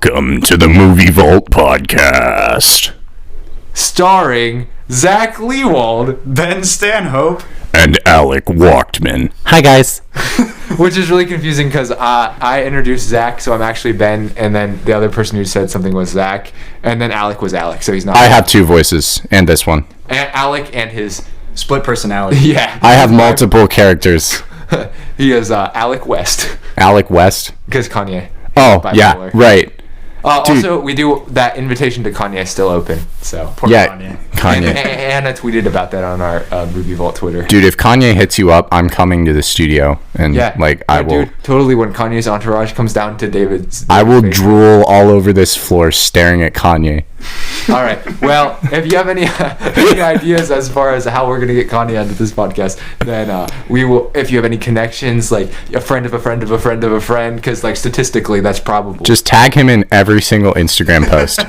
Welcome to the Movie Vault Podcast. Starring Zach Leewald, Ben Stanhope, and Alec Wachtman. Hi, guys. which is really confusing because I introduced Zach, so I'm actually Ben, and then the other person who said something was Zach, and then Alec was Alec, so he's not. I have two voices, and this one. And Alec and his... split personality. Yeah. I have multiple characters. He is Alec West. Alec West? Because Kanye. Oh, Bipolar. yeah, right. Also, we do that invitation to Kanye is still open. So Poor Kanye. And Anna tweeted about that on our Movie Vault Twitter. Dude, if Kanye hits you up, I'm coming to the studio, and I will. Dude, totally. When Kanye's entourage comes down to David's I will face. drool all over this floor, staring at Kanye. All right. Well, if you have any ideas as far as how we're gonna get Kanye onto this podcast, then we will. If you have any connections, like a friend of a friend of a friend of a friend, because like statistically, that's probable. Just tag him in every single Instagram post.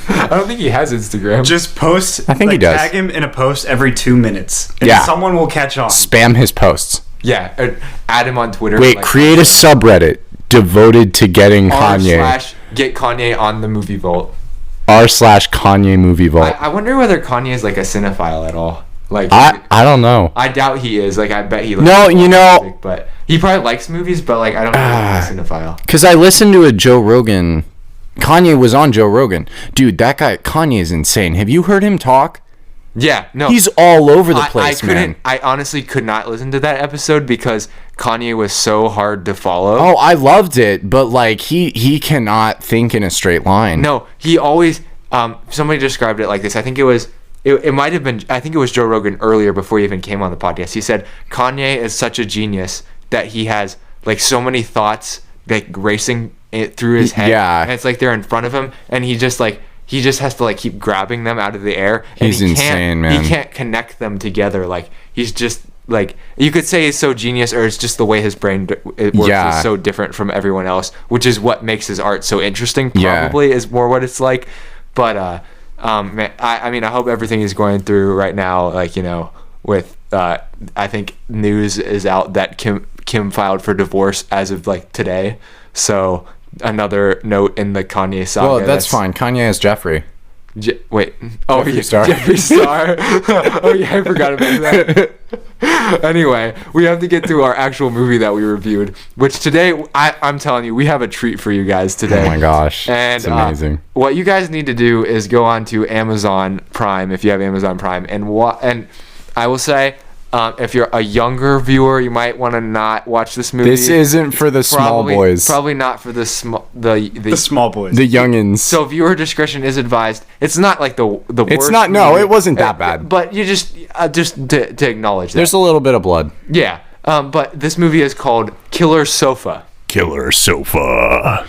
I don't think he has Instagram. Just post. I think he does. Tag him in a post every 2 minutes. And Yeah. someone will catch on. Spam his posts. Yeah. Add him on Twitter. Wait, create a subreddit devoted to getting Kanye. Get Kanye on the Movie Vault. r/Kanye Movie Vault. I wonder whether Kanye is like a cinephile at all. Like I don't know. I doubt he is. Like I bet he. Likes No, you know. music, but he probably likes movies. But like I don't know if he's a cinephile. Because I listened to a Joe Rogan. Kanye was on Joe Rogan. Dude, that guy, Kanye is insane. Have you heard him talk? Yeah, no. He's all over the place, man. I honestly could not listen to that episode because Kanye was so hard to follow. Oh, I loved it, but like he cannot think in a straight line. No, he always somebody described it like this. I think it might have been I think it was Joe Rogan earlier before he even came on the podcast. He said Kanye is such a genius that he has like so many thoughts like racing through his head. Yeah. And it's like they're in front of him and he just has to like keep grabbing them out of the air. And He's insane, man. He can't connect them together. Like he's just like you could say he's so genius, or it's just the way his brain works is so different from everyone else, which is what makes his art so interesting. Probably is more what it's like. But man, I mean, I hope everything he's going through right now, like with I think news is out that Kim filed for divorce as of like today. So another note in the Kanye saga. Well, that's fine. Kanye is Jeffrey. Wait. Jeffree Star. Jeffree Star. Oh yeah, I forgot about that. Anyway, we have to get to our actual movie that we reviewed, which today I'm telling you, we have a treat for you guys today. Oh my gosh, and it's amazing. What you guys need to do is go on to Amazon Prime if you have Amazon Prime, and I will say. If you're a younger viewer, you might want to not watch this movie. This isn't for the small boys. Probably not for the small boys. The youngins. So viewer discretion is advised. It's not like the worst. It's not. No, it wasn't that bad. But you just to acknowledge that. There's a little bit of blood. Yeah. But this movie is called Killer Sofa. Killer Sofa.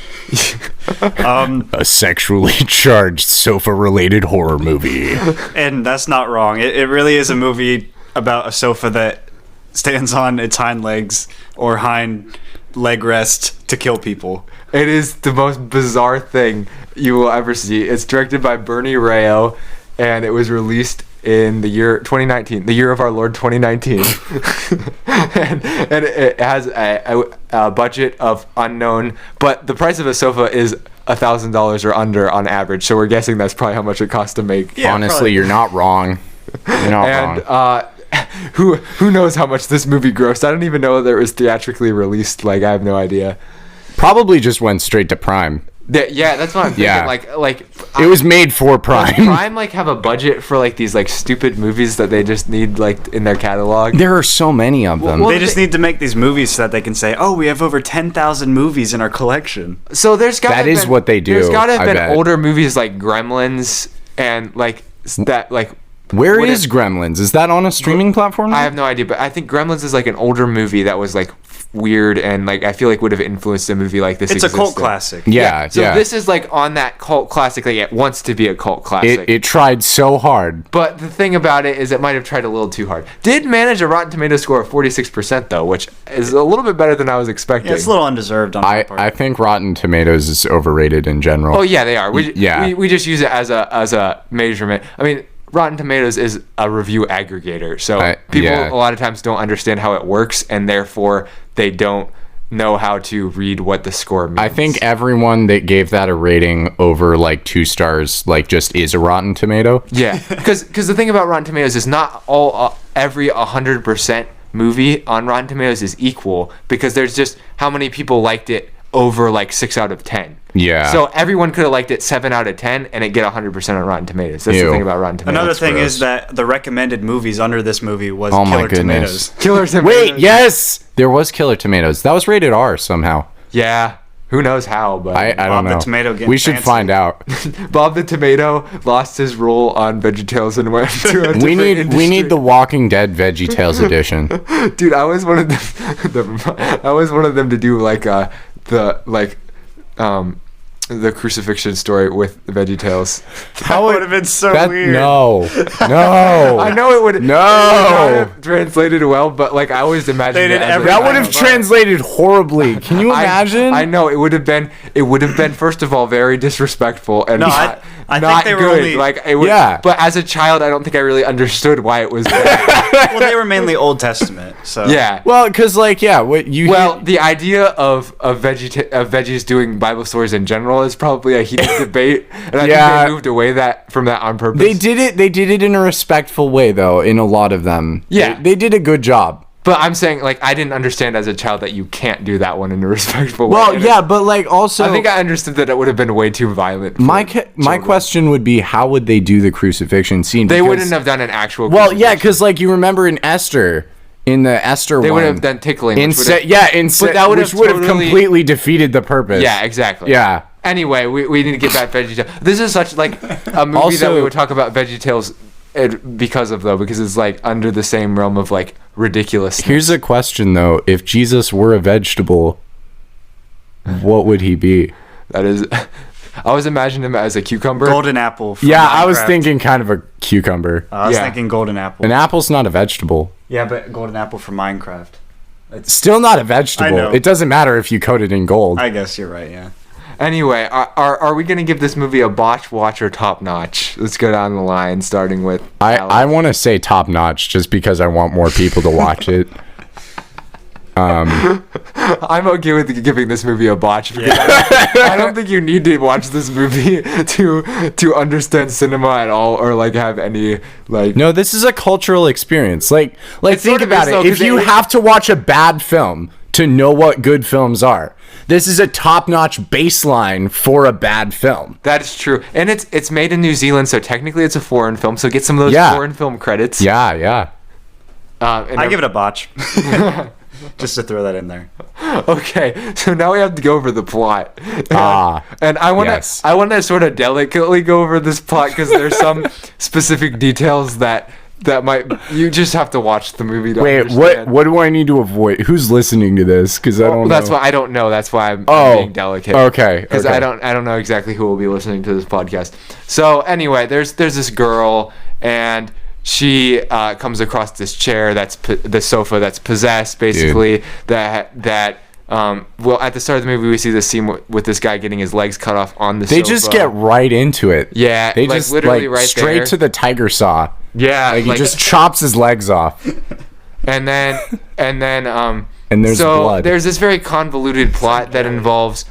A sexually charged sofa-related horror movie. And that's not wrong. It really is a movie about a sofa that stands on its hind legs or hind leg rest to kill people. It is the most bizarre thing you will ever see. It's directed by Bernie Rayo, and it was released in the year 2019, the year of our Lord 2019. and it has a budget of unknown, but the price of a sofa is $1,000 or under on average, so we're guessing that's probably how much it costs to make. Yeah, honestly, probably. You're not wrong. You're not wrong. Who knows how much this movie grossed? I don't even know whether it was theatrically released. Like I have no idea. Probably just went straight to Prime. Yeah, that's what I'm thinking. Yeah. Like It was made for Prime. Does Prime like have a budget for like these like stupid movies that they just need like in their catalog? There are so many of them. Well, they just need to make these movies so that they can say, "Oh, we have over 10,000 movies in our collection." So there's got That is what they do, There's got to have I been bet. older movies like Gremlins and like that like. Where is Gremlins? Is that on a streaming platform now? I have no idea, but I think Gremlins is like an older movie that was like weird and like I feel like would have influenced a movie like this. It's a cult existed. classic. Yeah. So this is like on that cult classic. Like it wants to be a cult classic. It tried so hard. But the thing about it is it might have tried a little too hard. Did manage a Rotten Tomatoes score of 46% though, which is a little bit better than I was expecting. Yeah, it's a little undeserved on my part. I think Rotten Tomatoes is overrated in general. Oh yeah, they are. We just use it as a measurement. I mean, Rotten Tomatoes is a review aggregator, so people a lot of times don't understand how it works, and therefore they don't know how to read what the score means. I think everyone that gave that a rating over like 2 stars, like just is a Rotten Tomato. Yeah, because the thing about Rotten Tomatoes is not every 100% movie on Rotten Tomatoes is equal, because there's just how many people liked it over like 6 out of 10. Yeah. So everyone could have liked it 7 out of 10 and it get 100% on Rotten Tomatoes. That's the thing about Rotten Tomatoes. Another thing is that the recommended movies under this movie was Oh my Killer goodness. Tomatoes. Killer Tomatoes. Wait, yes, there was Killer Tomatoes. That was rated R somehow. Yeah. Who knows how, but I don't Bob know. the Tomato getting We should fancy. find out. Bob the Tomato lost his role on VeggieTales and went to a different We industry. need the Walking Dead VeggieTales edition. Dude, I was one of them to do like the crucifixion story with VeggieTales. How would have been so weird. No. I know it would No. not have translated well, but like I always imagined They did it as every- a- That would have translated horribly. Can you imagine? I know it would have been first of all very disrespectful and No, not, I think not they were good. only- Like it would, Yeah. But as a child, I don't think I really understood why it was bad. Well, they were mainly Old Testament, so Yeah. Well, because like what you Well, the idea of veggies doing Bible stories in general is probably a heated debate, and I think they moved away from that on purpose. they did it in a respectful way though. In a lot of them, Yeah. they did a good job. But I'm saying, like, I didn't understand as a child that you can't do that one in a respectful way. Well, And yeah, but like also, I think I understood that it would have been way too violent. For my children. question would be, how would they do the crucifixion scene? They Because- wouldn't have done an actual. Well, yeah, crucifixion. because like you remember in Esther, in the Esther They one, would have done tickling. which would instead, have- but that would which have would have totally- completely defeated the purpose. Yeah, exactly. Yeah. Anyway, we need to get back to VeggieTales. This is such like a movie that Also- we would talk about VeggieTales because it's like under the same realm of like ridiculous. Here's a question though: if Jesus were a vegetable, what would he be? That is, I was imagining him as a cucumber. Golden apple. From Yeah, I was Minecraft. thinking kind of a cucumber. I was Yeah. thinking golden apple. An apple's not a vegetable. Yeah, but golden apple from Minecraft. Still not a vegetable. I know. It doesn't matter if you coat it in gold. I guess you're right. Yeah. Anyway, are we gonna give this movie a botch, watch, or top notch? Let's go down the line, starting with Alec. I want to say top notch just because I want more people to watch it. I'm okay with giving this movie a botch because I don't think you need to watch this movie to understand cinema at all or like have any like. No, this is a cultural experience. Like It think sort of about is, though, it. If 'cause you have to watch a bad film to know what good films are, this is a top-notch baseline for a bad film. That is true, and it's made in New Zealand, so technically it's a foreign film. So get some of those Yeah. foreign film credits. Yeah. I give it a botch. Just to throw that in there. Okay, so now we have to go over the plot. Ah, and I want to yes. sort of delicately go over this plot because there's some specific details that might you just have to watch the movie to wait, understand. what do I need to avoid? Who's listening to this? Because I don't know. That's why I don't know. That's why I'm being delicate. Okay. Because I don't know exactly who will be listening to this podcast. So anyway, there's this girl and she comes across this chair the sofa that's possessed basically. Well, at the start of the movie we see this scene with this guy getting his legs cut off on the sofa. They just get right into it. Yeah, They like, just literally like right straight there. to the tiger saw. Yeah, Like he just chops his legs off. and then And there's blood. there's this very convoluted plot that involves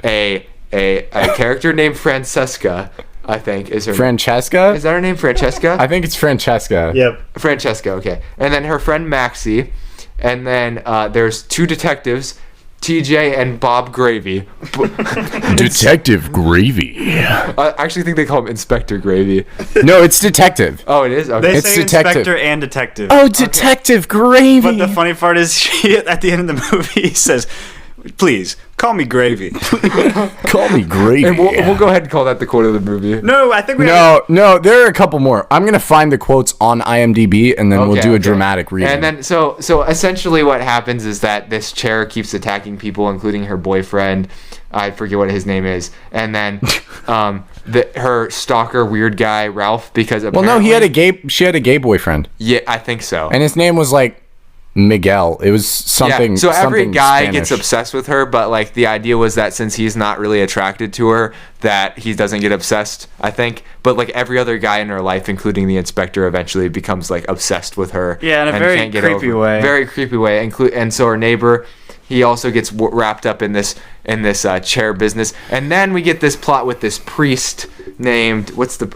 a character named Francesca, I think is her Francesca? Is that her name, Francesca? I think it's Francesca. Yep. Francesca, okay. And then her friend Maxie, and then there's 2 detectives, TJ and Bob Gravy. Detective Gravy. I actually think they call him Inspector Gravy. No, it's detective. Oh, it is? Okay. They It's say detective. inspector and detective. Oh, Detective Gravy. But the funny part is, at the end of the movie, he says, "Please call me Gravy." Call me Gravy. And we'll go ahead and call that the quote of the movie. No, I think we. No, there are a couple more. I'm gonna find the quotes on IMDb, and then we'll do a dramatic reading. And then, so essentially what happens is that this chair keeps attacking people, including her boyfriend. I forget what his name is. And then her stalker weird guy, Ralph, because well, no, she had a gay boyfriend, Yeah, I think so. and his name was like Miguel. It was something. Yeah, so every something guy Spanish. gets obsessed with her, but like the idea was that since he's not really attracted to her, that he doesn't get obsessed, I think. But like every other guy in her life, including the inspector, eventually becomes like obsessed with her. Yeah, in a very can't get creepy over it. way. Very creepy way. And so her neighbor he also gets wrapped up in this chair business. And then we get this plot with this priest named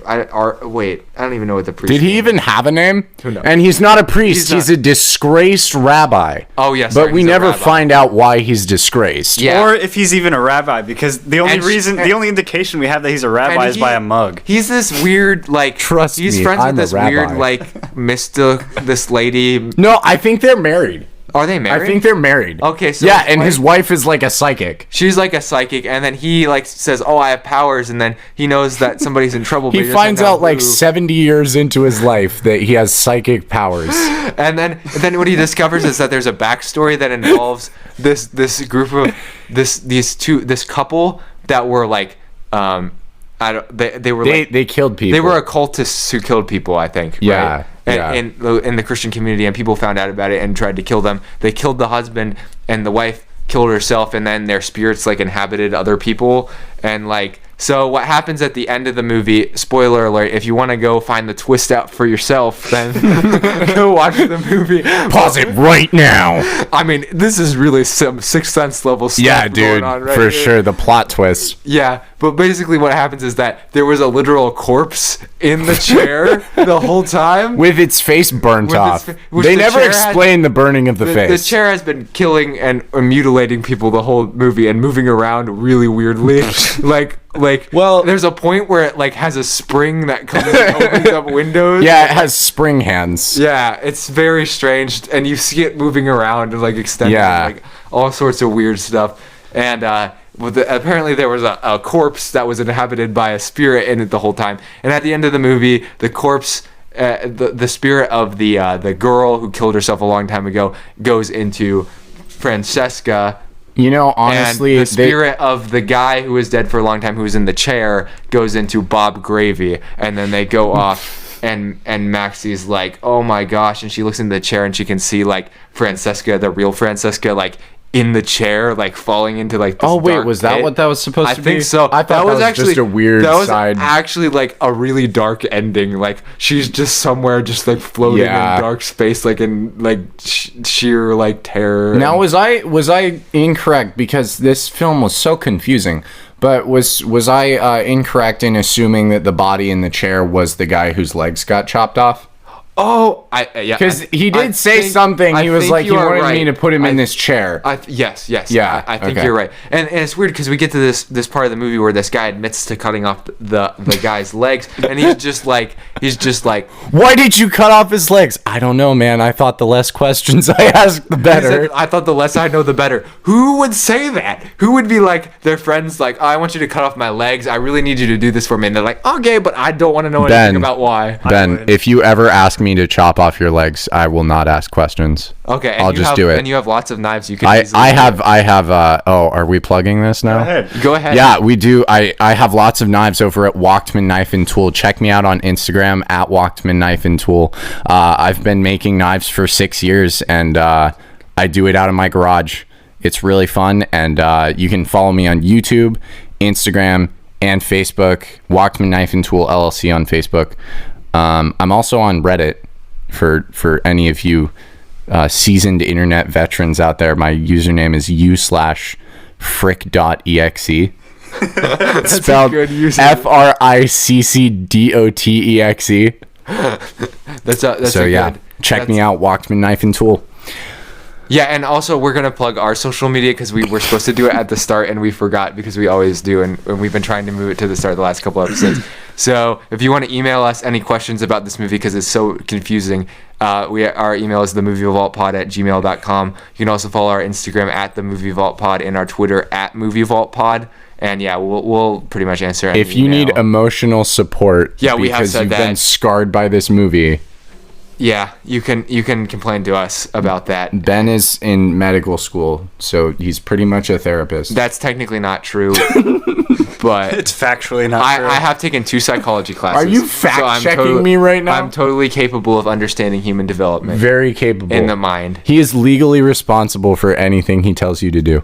I don't even know what the priest did he even have a name? Who knows? And he's not a priest, he's a disgraced rabbi. Oh yes, but we never find out why he's disgraced. Yeah. Or if he's even a rabbi, because the only indication we have that he's a rabbi is by a mug. He's this weird, like, trust he's me, friends I'm with this a rabbi. weird, like, this lady. No, I think they're married. Are they married? I think they're married. Okay, so yeah, and his wife is like a psychic. She's like a psychic, and then he like says, "Oh, I have powers," and then he knows that somebody's in trouble. He but finds out like who. 70 years into his life that he has psychic powers. And then what he discovers is that there's a backstory that involves this group of this couple that were like they killed people. They were occultists who killed people, I think. Yeah. Right? Yeah. In the Christian community, and people found out about it and tried to kill them. They killed the husband, and the wife killed herself, and then their spirits like inhabited other people, and like so what happens at the end of the movie, spoiler alert, if you want to go find the twist out for yourself, then go watch the movie. Pause it right now. I mean, this is really some Sixth Sense level stuff. Yeah, dude, going on right for here. sure, the plot twist. Yeah, but basically what happens is that there was a literal corpse in the chair the whole time. With its face burnt off. Which They the never chair explain the burning of the face. The chair has been killing and mutilating people the whole movie and moving around really weirdly. Well, there's a point where it like has a spring that comes and opens up windows. Yeah, it has spring hands. Yeah, it's very strange, and you see it moving around and like extending, like all sorts of weird stuff. And apparently there was a corpse that was inhabited by a spirit in it the whole time. And at the end of the movie, the corpse, the spirit of the girl who killed herself a long time ago, goes into Francesca. You know, honestly, and the spirit of the guy who was dead for a long time, who was in the chair, goes into Bob Gravy, and then they go off, and Maxie's like, "Oh my gosh!" And she looks into the chair, and she can see like Francesca, the real Francesca, like in the chair, like falling into like this dark was that pit. what that was supposed to be? I think so. I thought that was actually just a weird side. That was actually like a really dark ending. Like she's just somewhere, just like floating in dark space, like in like sheer like terror. Now, was I incorrect, because this film was so confusing? But was I incorrect in assuming that the body in the chair was the guy whose legs got chopped off? Oh, yeah. Because he did say something. He was like, he wanted me to put him in this chair. Yes. Yeah, I think you're right. And it's weird because we get to this part of the movie where this guy admits to cutting off the guy's legs, and he's just like, why did you cut off his legs? I don't know, man. I thought the less questions I asked, the better. I thought the less I know, the better. Who would say that? Who would be like, their friends like, oh, I want you to cut off my legs. I really need you to do this for me. And they're like, okay, but I don't want to know anything about why. Ben, if you ever ask me to chop off your legs, I will not ask questions. Okay, I'll just do it. And you have lots of knives. You can. I have. Are we plugging this now? Go ahead. Yeah, we do. I have lots of knives over at Wachtman Knife and Tool. Check me out on Instagram at Wachtman Knife and Tool. I've been making knives for 6 years, and I do it out of my garage. It's really fun, and you can follow me on YouTube, Instagram, and Facebook. Wachtman Knife and Tool LLC on Facebook. I'm also on Reddit for any of you seasoned internet veterans out there. My username is u/frick.exe. Spelled FRICCDOTEXE. That's good. Check me out, Wachtman Knife and Tool. Yeah, and also we're gonna plug our social media because we were supposed to do it at the start and we forgot, because we always do, and we've been trying to move it to the start of the last couple episodes. So if you want to email us any questions about this movie because it's so confusing, our email is themovievaultpod@gmail.com. You can also follow our Instagram at themovievaultpod and our Twitter at movievaultpod. And yeah, we'll pretty much answer any if you email. need emotional support, we have said you've that. been scarred by this movie. Yeah, you can complain to us about that. Ben is in medical school, so he's pretty much a therapist. That's technically not true, but it's factually not true. I have taken 2 psychology classes. Are you fact-checking me right now? I'm totally capable of understanding human development. Very capable. In the mind. He is legally responsible for anything he tells you to do.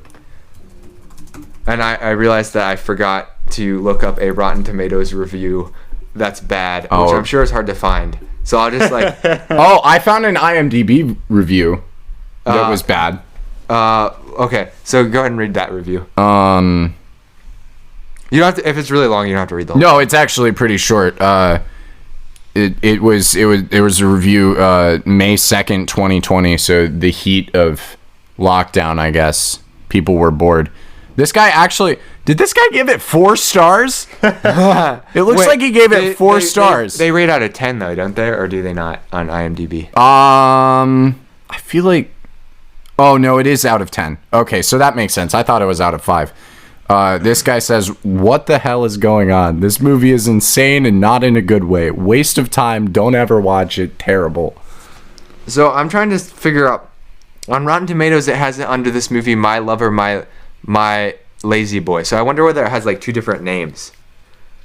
And I realized that I forgot to look up a Rotten Tomatoes review that's bad, which I'm sure is hard to find. So I'll just like... I found an IMDb review that was bad. Okay, so go ahead and read that review. You don't have to, if it's really long, you don't have to read the whole No, it's actually pretty short. It was a review May 2nd, 2020, so the heat of lockdown, I guess. People were bored. Did this guy give it 4 stars? It looks like he gave it 4 stars. They rate out of 10 though, don't they? Or do they not on IMDb? I feel like oh no, it is out of 10. Okay, so that makes sense. I thought it was out of 5. This guy says, what the hell is going on? This movie is insane and not in a good way. Waste of time. Don't ever watch it. Terrible. So I'm trying to figure out, on Rotten Tomatoes, it has it under this movie, My Lover, My Lazy Boy. So I wonder whether it has like 2 different names.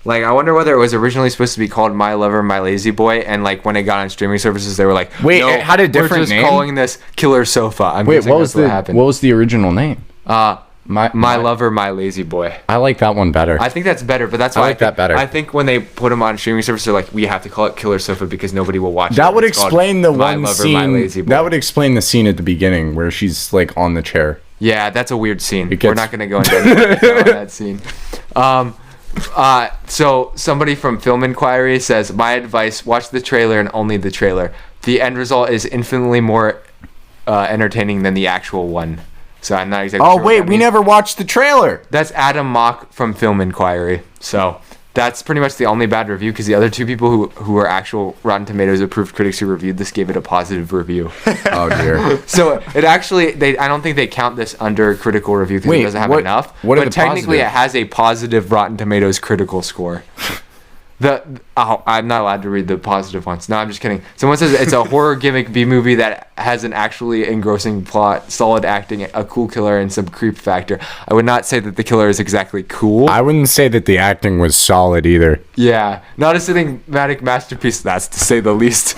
Like, I wonder whether it was originally supposed to be called My Lover, My Lazy Boy, and like when it got on streaming services, they were like, wait, no, it had a different we're just name? calling this Killer Sofa. Wait, what was the original name? My Lover, My Lazy Boy. I like that one better. I think that's better, but that's why I like that better. I think when they put them on streaming service, they're like, we have to call it Killer Sofa because nobody will watch it. That would explain the My one Lover, scene. My Lazy Boy. That would explain the scene at the beginning where she's like on the chair. Yeah, that's a weird scene. We're not going to go into detail on that scene. So somebody from Film Inquiry says, my advice, watch the trailer and only the trailer. The end result is infinitely more entertaining than the actual one. So I'm not exactly sure. Oh, wait, we never watched the trailer. That's Adam Mock from Film Inquiry. So that's pretty much the only bad review, because the other 2 people who are actual Rotten Tomatoes approved critics who reviewed this gave it a positive review. Oh, dear. So it actually, I don't think they count this under critical review because it doesn't have enough. But technically, it has a positive Rotten Tomatoes critical score. I'm not allowed to read the positive ones. No, I'm just kidding. Someone says it's a horror gimmick B movie that has an actually engrossing plot, solid acting, a cool killer, and some creep factor. I would not say that the killer is exactly cool. I wouldn't say that the acting was solid either. Yeah, not a cinematic masterpiece, that's to say the least,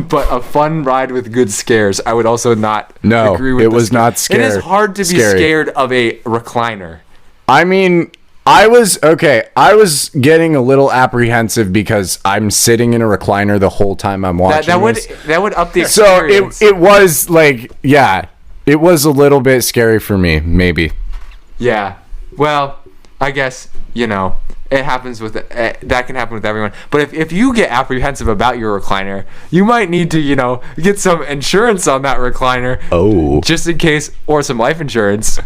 but a fun ride with good scares. I would also not agree with it was not scary. It is hard to be scared of a recliner. I mean, I was getting a little apprehensive because I'm sitting in a recliner the whole time I'm watching that would up the experience. So it was like, yeah, it was a little bit scary for me, maybe. Yeah. Well, I guess, it happens with that can happen with everyone. But if you get apprehensive about your recliner, you might need to, get some insurance on that recliner. Oh. Just in case, or some life insurance.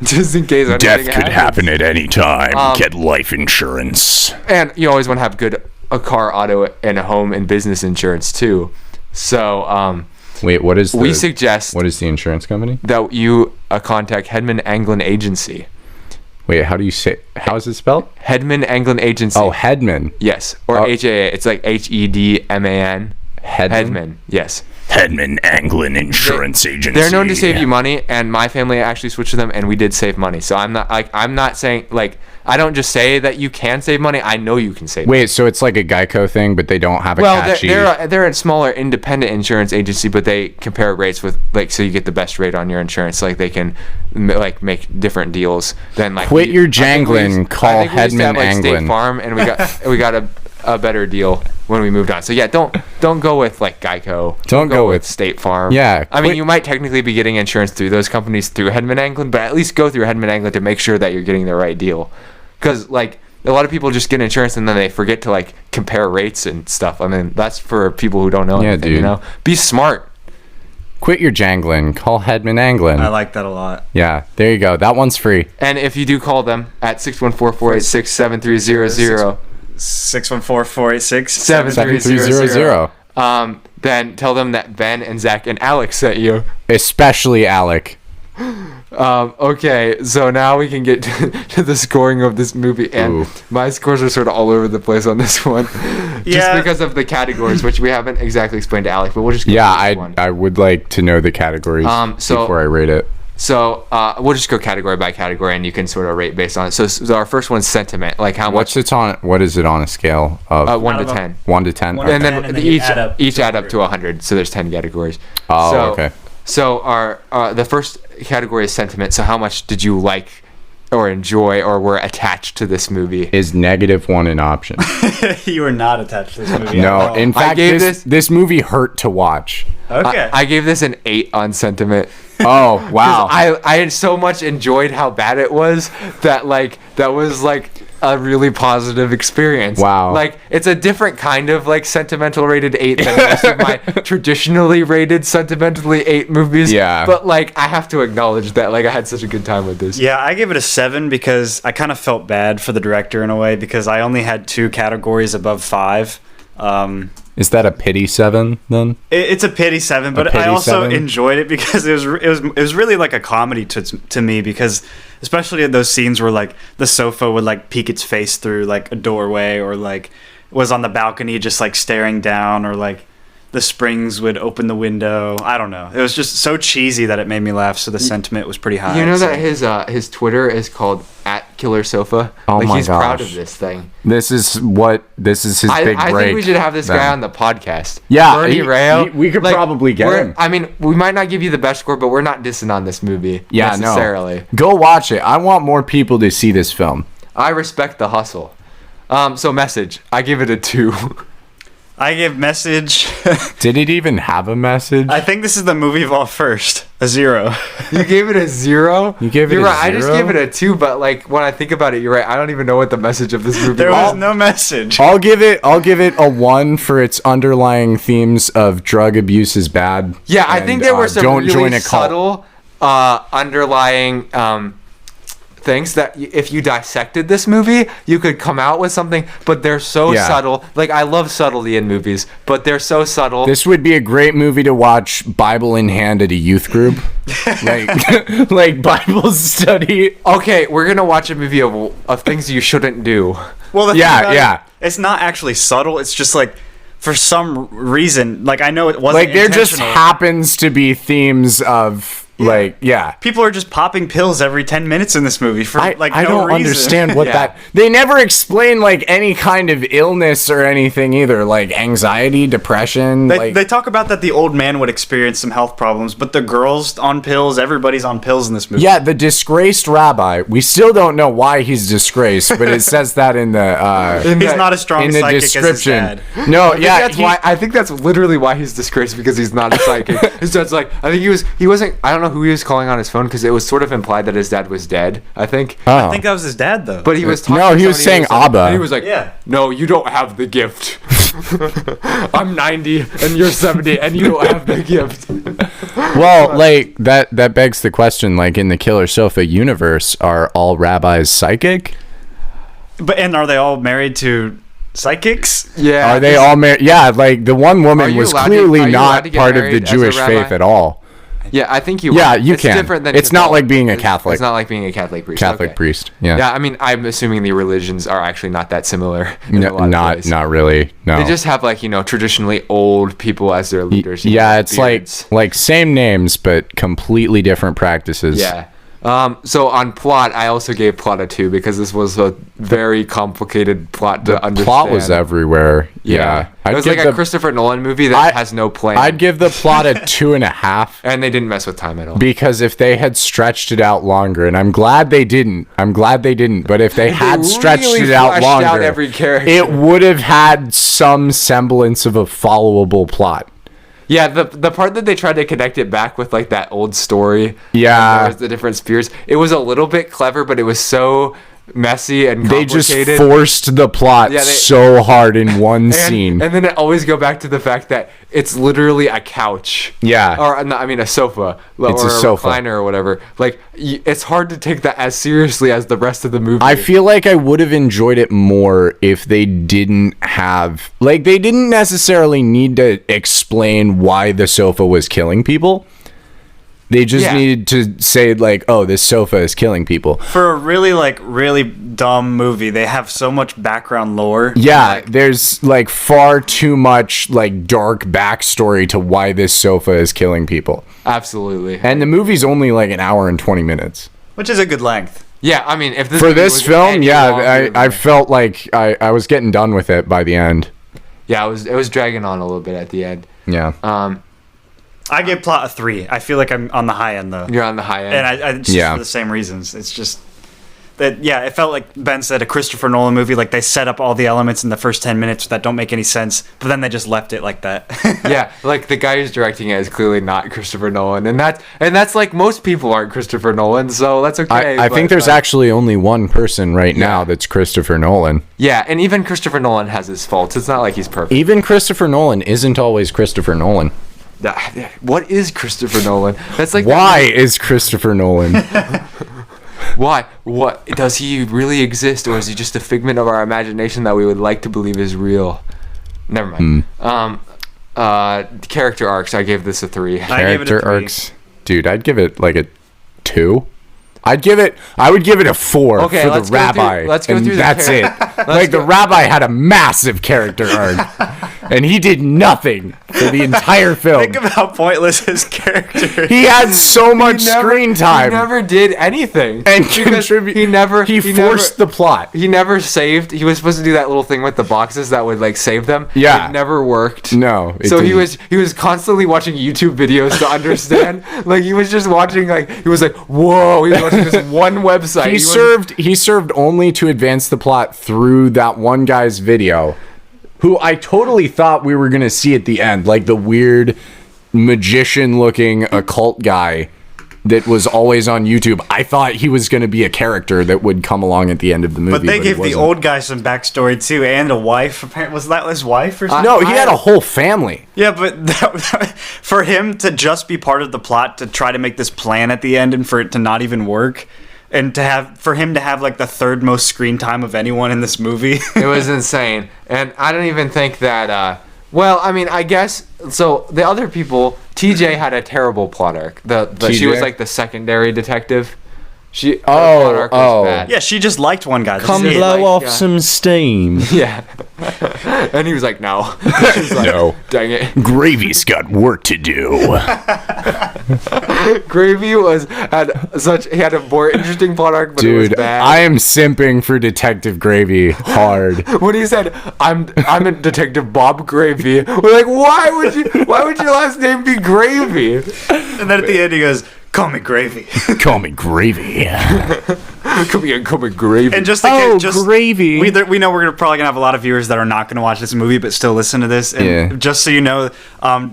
Just in case death could happen at any time. Get life insurance. And you always want to have a car, auto, and a home and business insurance too. So, wait, we suggest what is the insurance company? That you contact Hedman Anglin Agency. Wait, how is it spelled? Hedman Anglin Agency. Oh, Hedman. Yes. Or HAA. It's like HEDMAN. Hedman. Yes. Hedman Anglin Insurance Agency. They're known to save you money, and my family actually switched to them, and we did save money. So I'm not saying, I don't just say that you can save money. I know you can save money. Wait, so it's like a Geico thing, but they don't have a catchy... they're a smaller independent insurance agency, but they compare rates with, so you get the best rate on your insurance. They can, make different deals than, Quit your jangling, call Hedman Anglin. State Farm, and we got a better deal when we moved on. So yeah, don't go with Geico. Don't go with State Farm. Yeah. I mean, you might technically be getting insurance through those companies through Hedman Anglin, but at least go through Hedman Anglin to make sure that you're getting the right deal. Because a lot of people just get insurance and then they forget to compare rates and stuff. I mean, that's for people who don't know anything. Dude. Be smart. Quit your jangling. Call Hedman Anglin. I like that a lot. Yeah, there you go. That one's free. And if you do call them at 614-486-7300. 614-486-7300. Then tell them that Ben and Zach and Alec sent you. Especially Alec. Okay, so now we can get to the scoring of this movie, and my scores are sort of all over the place on this one, just because of the categories, which we haven't exactly explained to Alec, but we'll just go I would like to know the categories before I rate it. So we'll just go category by category, and you can sort of rate based on it. So our first one's sentiment, how much. What is it on a scale of 1 to 10? 1 to 10. And then each add up to 100. So there's 10 categories. Oh, okay. So our the first category is sentiment. So how much did you like or enjoy or were attached to this movie. Is -1 an option? You were not attached to this movie. No, in fact, this movie hurt to watch. Okay. I gave this an 8 on sentiment. Oh, wow. I had so much enjoyed how bad it was that was a really positive experience. Wow. Like, it's a different kind of sentimental rated 8 than most of my traditionally rated sentimentally 8 movies. Yeah. But I have to acknowledge that I had such a good time with this. Yeah, I gave it a 7 because I kind of felt bad for the director in a way because I only had 2 categories above 5. Is that a pity 7 then? It's a pity 7, but I also enjoyed it because it was really like a comedy to me because especially in those scenes where the sofa would peek its face through a doorway or was on the balcony just staring down or the springs would open the window. I don't know. It was just so cheesy that it made me laugh. So the sentiment was pretty high. You know that his Twitter is called @KillerSofa. Oh my he's gosh. proud of this thing. This is his big break. I think we should have this guy on the podcast. Yeah, Bernie Rayo. We could probably get him. I mean, we might not give you the best score, but we're not dissing on this movie. Yeah, necessarily. No. Go watch it. I want more people to see this film. I respect the hustle. So Message, I give it a 2. I give Message. Did it even have a message? I think this is the movie of all first. A 0. You gave it a 0? You gave it You're a right. 0? I just gave it a 2, but when I think about it, you're right. I don't even know what the message of this movie There was no message. I'll give it a 1 for its underlying themes of drug abuse is bad. Yeah, I think there were some don't really join a cult. subtle underlying things that if you dissected this movie, you could come out with something, but they're so subtle. I love subtlety in movies, but they're so subtle. This would be a great movie to watch Bible in hand at a youth group. like Bible study. Okay, we're going to watch a movie of things you shouldn't do. Well, the thing about it's not actually subtle. It's just for some reason, I know it wasn't there just intentional. happens to be themes of people are just popping pills every 10 minutes in this movie for I no don't reason. understand what that. They never explain any kind of illness or anything either, anxiety, depression. They talk about that the old man would experience some health problems, but the girls on pills, everybody's on pills in this movie. Yeah, the disgraced rabbi. We still don't know why he's disgraced, but it says that in the he's not as strong in a the psychic as his description. dad. No, I think that's literally why he's disgraced, because he's not a psychic. His dad's I think he wasn't. I don't know who he was calling on his phone, because it was sort of implied that his dad was dead. I think. I think that was his dad, though. But he was talking. No, he was saying Abba. And he was no, you don't have the gift. I'm 90 and you're 70 and you don't have the gift. Well, that begs the question, in the Killer Sofa universe, are all rabbis psychic? And are they all married to psychics? Yeah. Are they all married? Yeah, the one woman was clearly not part of the married Jewish as a rabbi? faith at all. Yeah, I think you. Yeah, are. you it's can. Different than it's not like being a Catholic. It's not like being a Catholic priest. Catholic priest. Yeah. Yeah, I mean, I'm assuming the religions are actually not that similar. Not really. No. They just have traditionally old people as their leaders. Yeah, it's like same names but completely different practices. Yeah. So on plot, I also gave plot a 2 because this was a very complicated plot to understand. Plot was everywhere. Yeah. It was a Christopher Nolan movie that has no plan. I'd give the plot a 2.5. And they didn't mess with time at all. Because if they had stretched it out longer, and I'm glad they didn't, but if they had stretched it out longer, out every character. It would have had some semblance of a followable plot. Yeah, the part that they tried to connect it back with that old story. Yeah. The different spheres. It was a little bit clever, but it was so messy and complicated. They just forced the plot so hard in one scene. And then it always go back to the fact that it's literally a couch. Yeah. Or a sofa. It's or a sofa. Recliner or whatever. It's hard to take that as seriously as the rest of the movie. I feel like I would have enjoyed it more if they didn't have... they didn't necessarily need to explain why the sofa was killing people. They just needed to say oh, this sofa is killing people. For a really really dumb movie, they have so much background lore. Yeah, there's far too much dark backstory to why this sofa is killing people. Absolutely. And the movie's only an hour and 20 minutes. Which is a good length. Yeah, I mean, if this for this film, longer, I felt like I was getting done with it by the end. Yeah, it was dragging on a little bit at the end. Yeah. I give plot a 3. I feel like I'm on the high end though. You're on the high end. And I just for the same reasons. It's just it felt like Ben said, a Christopher Nolan movie. Like they set up all the elements in the first 10 minutes that don't make any sense, but then they just left it like that. Yeah, like the guy who's directing it is clearly not Christopher Nolan, and that's like most people aren't Christopher Nolan, so that's okay. I think there's actually only one person right now that's Christopher Nolan. Yeah, and even Christopher Nolan has his faults. It's not like he's perfect. Even Christopher Nolan isn't always Christopher Nolan. What is Christopher Nolan? That's like why is Christopher Nolan? Why? What does he really exist, or is he just a figment of our imagination that we would like to believe is real? Never mind. Character arcs. I gave this a 3. Character arcs, dude. I'd give it like a 2. I would give it a 4 for the rabbi. Let's go through. That's it. The rabbi had a massive character arc, and he did nothing for the entire film. Think of how pointless his character is. He had so much screen time. He never did anything. And contribute. He forced the plot. He never saved. He was supposed to do that little thing with the boxes that would like save them. Yeah. It never worked. No. So he was constantly watching YouTube videos to understand. Like he was just watching he was like, whoa. He was watching this one website. He served only to advance the plot through that one guy's video, who I totally thought we were going to see at the end, like the weird magician-looking occult guy that was always on YouTube. I thought he was going to be a character that would come along at the end of the movie. But they gave the old guy some backstory too, and a wife. Apparently, was that his wife or something? No, he had a whole family. Yeah, but for him to just be part of the plot to try to make this plan at the end, and for it to not even work, and for him to have like the third most screen time of anyone in this movie, it was insane. And I don't even think that. Well, I mean, I guess so. The other people, TJ had a terrible plot arc. She was like the secondary detective. Plot arc was bad. Yeah, she just liked one guy. Come blow off some steam. Yeah. And he was like, no. She's like, no. Dang it. Gravy's got work to do. Gravy had a more interesting plot arc, but it was bad. I am simping for Detective Gravy hard. When he said, I'm a Detective Bob Gravy, we're like, why would your last name be Gravy? And then at the end he goes, call me Gravy. Call me Gravy. Call me Gravy. And just Gravy. We know we're probably gonna have a lot of viewers that are not gonna watch this movie but still listen to this. And just so you know,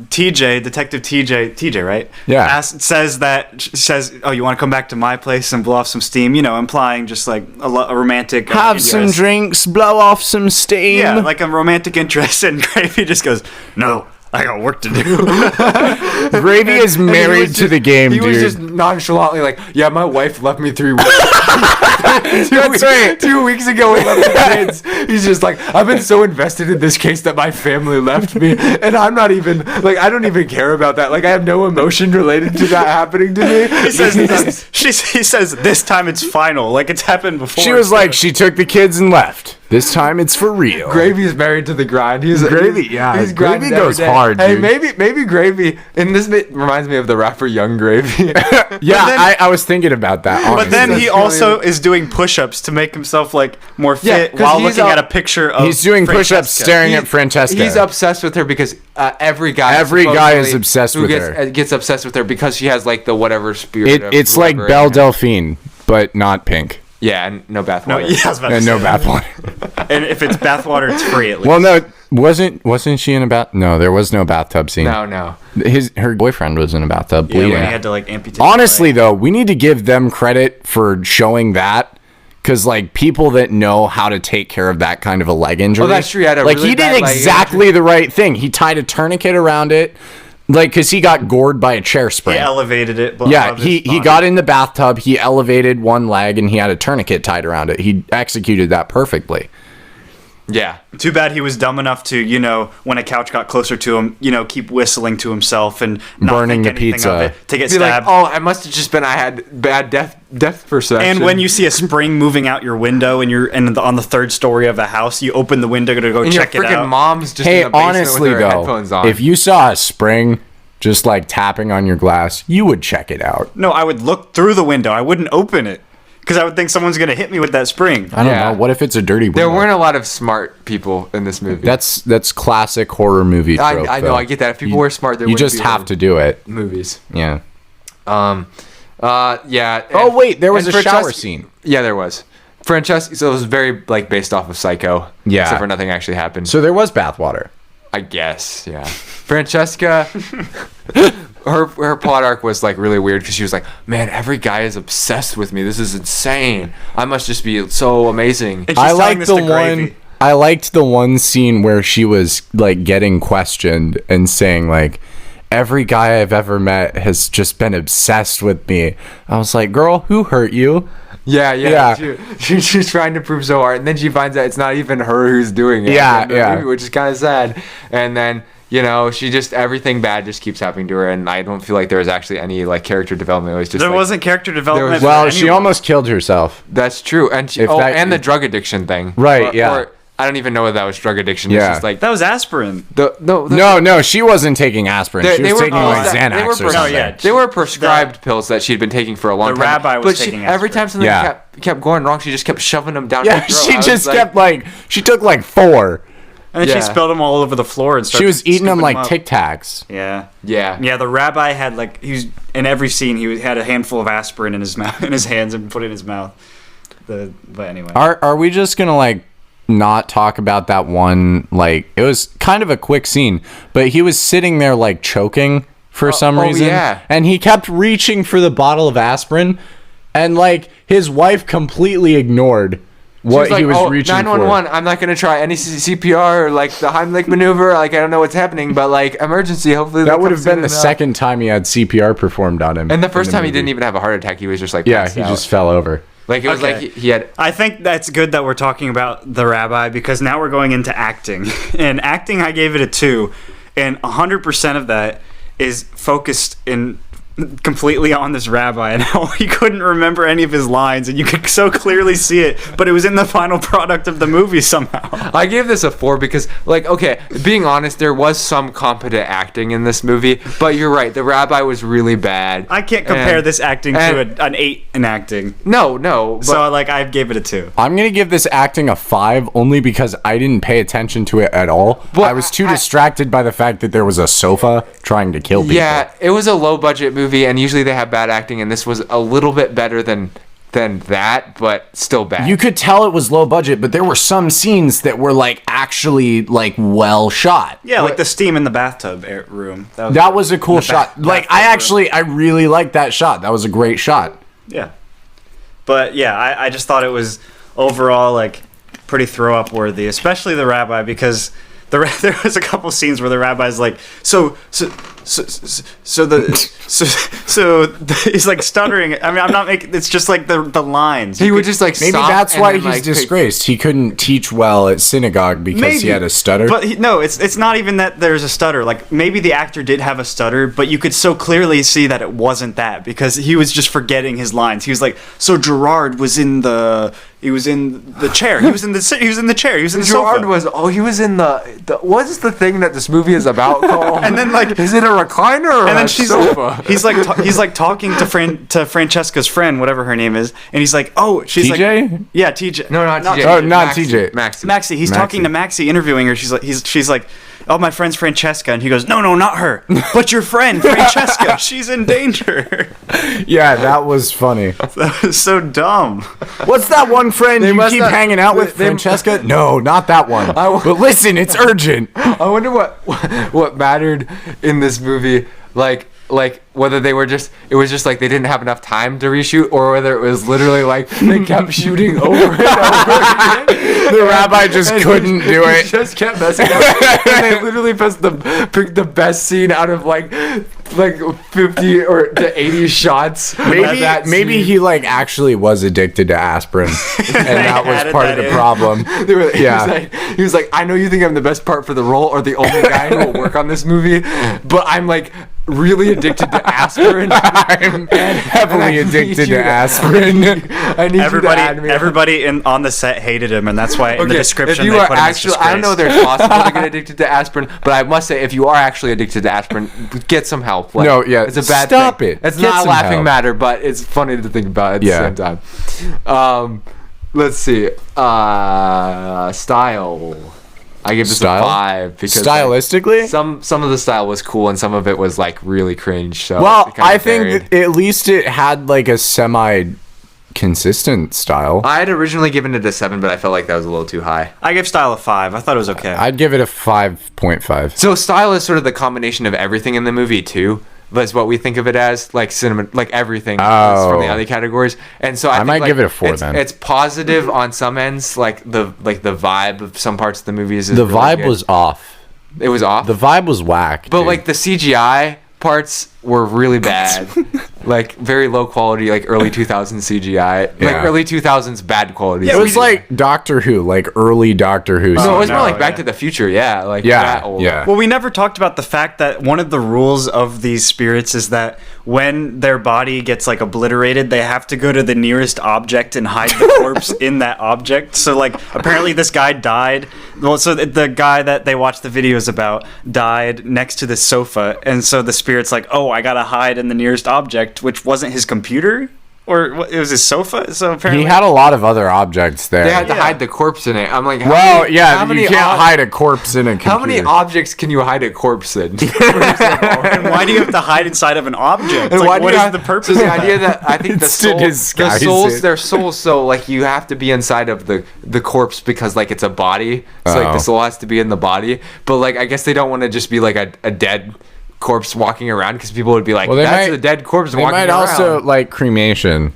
Detective TJ, right? Yeah. Says, oh, you want to come back to my place and blow off some steam? You know, implying just like a romantic. Have some drinks, blow off some steam. Yeah, like a romantic interest. And Gravy just goes, no. I got work to do. Gravy is married to the game, dude. He was just nonchalantly like, yeah, my wife left me 3 weeks. That's right. 2 weeks ago we left the kids. He's just like, I've been so invested in this case that my family left me. And I'm not even, I don't even care about that. Like, I have no emotion related to that happening to me. He says, this time it's final. Like, it's happened before. She was like, she took the kids and left. This time it's for real. Gravy's married to the grind. Gravy goes hard, dude. Hey, maybe Gravy, and this reminds me of the rapper Young Gravy. Yeah, I was thinking about that, honestly. But then he also is doing push-ups to make himself more fit while looking at a picture of He's doing push-ups staring at Francesca. He's obsessed with her because every guy is obsessed with her. Gets obsessed with her because she has the whatever spirit. It's like Belle Delphine, but not pink. Yeah, and no bathwater. No, yeah, I was about to say no bathwater. And if it's bathwater, it's free at least. Well, no, wasn't she in a bath? No, there was no bathtub scene. No. Her boyfriend was in a bathtub bleeding. Yeah, when he had to amputate. Honestly, though, we need to give them credit for showing that. Because, people that know how to take care of that kind of a leg injury. Well, that's true. He did exactly the right thing. He tied a tourniquet around it. Because he got gored by a chair spring. He elevated it. Yeah, he got in the bathtub, he elevated one leg, and he had a tourniquet tied around it. He executed that perfectly. Yeah. Too bad he was dumb enough to, when a couch got closer to him, keep whistling to himself and not burning think the pizza of it, to get stabbed. I must have just been, I had bad death perception. And when you see a spring moving out your window and you're on the third story of a house, you open the window to go check it out. Your freaking mom's just in the basement with her headphones on. If you saw a spring just tapping on your glass, you would check it out. No, I would look through the window. I wouldn't open it. Because I would think someone's going to hit me with that spring. I don't know. What if it's a dirty window? There weren't a lot of smart people in this movie. That's classic horror movie trope. I know. I get that. If people were smart, you just have to do it. Movies. Yeah. Yeah. Oh wait, there was a shower scene. Yeah, there was. Francesca, so it was very like based off of Psycho. Yeah. Except for nothing actually happened. So there was bathwater. I guess, yeah. Francesca, her plot arc was like really weird because she was like, man, every guy is obsessed with me. This is insane. I must just be so amazing. And I liked the one scene where she was like getting questioned and saying like, every guy I've ever met has just been obsessed with me. I was like, girl, who hurt you? Yeah. She's trying to prove so hard, and then she finds out it's not even her who's doing it. Yeah. Which is kind of sad. And then, you know, she just, everything bad just keeps happening to her, and I don't feel like there was actually any like character development. It was just there wasn't character development. Well, she almost killed herself. That's true, and and the drug addiction thing. Right? Or I don't even know whether that was drug addiction. Yeah. It's just like that was aspirin. No, she wasn't taking aspirin. She was taking like Xanax or something. They were prescribed pills that she'd been taking for a long time. The rabbi was taking aspirin. Every time something kept going wrong, she just kept shoving them down her throat. She just kept like, she took like 4. And then she spilled them all over the floor and started. She was eating them like Tic Tacs. Yeah. The rabbi had like, he was in every scene. He had a handful of aspirin in his mouth, in his hands, and put it in his mouth. But anyway, are we just gonna like not talk about that one? Like, it was kind of a quick scene, but he was sitting there like choking for some reason. Yeah. And he kept reaching for the bottle of aspirin, and like his wife completely ignored what he was reaching 911, I'm not going to try any CPR or like the Heimlich maneuver. Like, I don't know what's happening, but like emergency, hopefully. That would have been the second time he had CPR performed on him. And the first time he didn't even have a heart attack. He was just like, he just fell over. Like, it was like he had. I think that's good that we're talking about the rabbi, because now we're going into acting. And acting, I gave it a 2. And 100% of that is focused in completely on this rabbi and how he couldn't remember any of his lines, and you could so clearly see it, but it was in the final product of the movie somehow. I gave this a 4 because, like, okay, being honest, there was some competent acting in this movie, but you're right, the rabbi was really bad. I can't compare this acting to an 8 in acting. No. So, like, I gave it a 2. I'm gonna give this acting a 5 only because I didn't pay attention to it at all. I was too distracted by the fact that there was a sofa trying to kill people. Yeah, it was a low budget movie, and usually they have bad acting, and this was a little bit better than that, but still bad. You could tell it was low budget, but there were some scenes that were like actually like well shot. Yeah, like the steam in the bathtub room. That was a cool shot. Like I really liked that shot. That was a great shot. Yeah. But yeah, I just thought it was overall like pretty throw up worthy, especially the rabbi, because there was a couple scenes where the rabbi's like, so he's like stuttering. I mean, I'm not making. It's just like the lines. He would just like maybe that's why he's disgraced. He couldn't teach well at synagogue because he had a stutter. But it's not even that there's a stutter. Like maybe the actor did have a stutter, but you could so clearly see that it wasn't that, because he was just forgetting his lines. He was like, so Gerard was in the. He was in the chair. He was in the chair. He was in the Gerard sofa. he was in the what's the thing that this movie is about called? And then like, is it a recliner or a sofa? He's like talking to Francesca's friend, whatever her name is, and he's like, oh, she's TJ? like, yeah, TJ. No, not TJ. Oh, not TJ. Maxie. He's talking to Maxie, interviewing her. She's like, oh, my friend's Francesca, and he goes, no, not her, but your friend Francesca. She's in danger. Yeah, that was funny. That was so dumb. What's that one friend you keep hanging out with, Francesca? No, not that one. But listen, it's urgent. I wonder what mattered in this movie, like whether it was just like they didn't have enough time to reshoot, or whether it was literally like they kept shooting over and over again. The rabbi just couldn't do it. He just kept messing up. And they literally picked the best scene out of like 50 or to 80 shots. Maybe he like actually was addicted to aspirin, and that was part of the problem. He was like, I know you think I'm the best part for the role, or the only guy who will work on this movie, but I'm like really addicted to aspirin. I'm heavily addicted to aspirin. I need everybody on the set hated him, and that's why in the description they put him as disgrace. I don't know if it's possible to get addicted to aspirin, but I must say, if you are actually addicted to aspirin, get some help. Like, no, yeah, it's a bad stop thing. it. It's not a laughing matter, but it's funny to think about at the same time. Let's see. Style. I give this a 5 because stylistically, some of the style was cool and some of it was like really cringe. So well, I think that at least it had like a semi consistent style. I had originally given it a 7, but I felt like that was a little too high. I gave style a 5. I thought it was okay. I'd give it a 5.5. So style is sort of the combination of everything in the movie too. That's what we think of it as, like cinema, like everything from the other categories. And so I think, might like, give it a 4 then. It's positive on some ends, like the vibe of some parts of the movie is The really vibe good. was off. It was off. The vibe was whack. But dude. like the CGI parts were really bad. Like very low quality, like early 2000s CGI. Like early 2000s bad quality. It was like Doctor Who, like early Doctor Who. No, it was more like Back to the Future, like that old. Yeah. Well, we never talked about the fact that one of the rules of these spirits is that when their body gets like obliterated, they have to go to the nearest object and hide the corpse in that object. So like apparently this guy died. Well, so the guy that they watched the videos about died next to this sofa, and so the spirit's like, oh, I gotta hide in the nearest object, which wasn't his computer. Or it was his sofa. So apparently he had a lot of other objects there. They had to hide the corpse in it. I'm like, you can't hide a corpse in a computer. How many objects can you hide a corpse in? And why do you have to hide inside of an object? And like, what is the purpose? So the idea that I think their souls. So like you have to be inside of the corpse because like it's a body. So like the soul has to be in the body. But like I guess they don't want to just be like a dead corpse walking around because people would be like, that's a dead corpse walking around. They might also like cremation.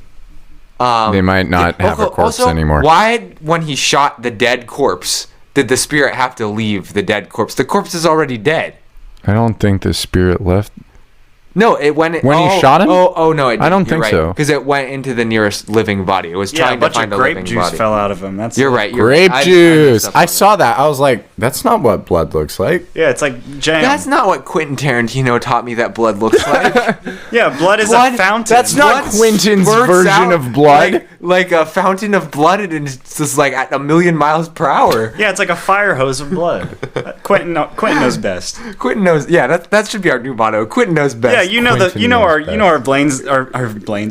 They might not have a corpse anymore. Why, when he shot the dead corpse, did the spirit have to leave the dead corpse? The corpse is already dead. I don't think the spirit left. No, it went when he shot him. Oh no, it didn't. I don't think so because it went into the nearest living body. It was trying to find a living body. Grape juice fell out of him. You're right. Grape juice. I saw that. I was like, that's not what blood looks like. Yeah, it's like jam. That's not what Quentin Tarantino taught me that blood looks like. Yeah, blood is a fountain. That's not Quentin's version of blood. Like a fountain of blood, and it's just like at 1,000,000 miles per hour. Yeah, it's like a fire hose of blood. Quentin knows best. Quentin knows. Yeah, that should be our new motto. Quentin knows best. Yeah,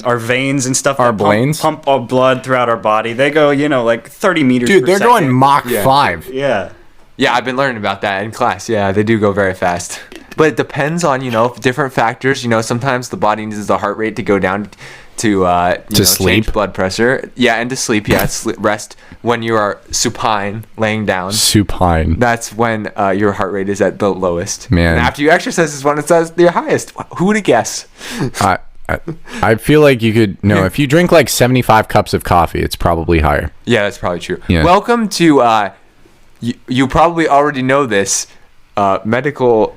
our veins and stuff. Our veins pump blood throughout our body. They go, like 30 meters. Dude, per they're second. going Mach 5. Yeah. Yeah, I've been learning about that in class. Yeah, they do go very fast. But it depends on, different factors. Sometimes the body needs the heart rate to go down to sleep, change blood pressure. Yeah, and to sleep. Yeah, rest when you are supine, laying down. Supine. That's when your heart rate is at the lowest. Man. And after you exercise is when it's at the highest. Who would have guessed? I feel like you could if you drink like 75 cups of coffee, it's probably higher. Yeah, that's probably true. Yeah. Welcome to you probably already know this medical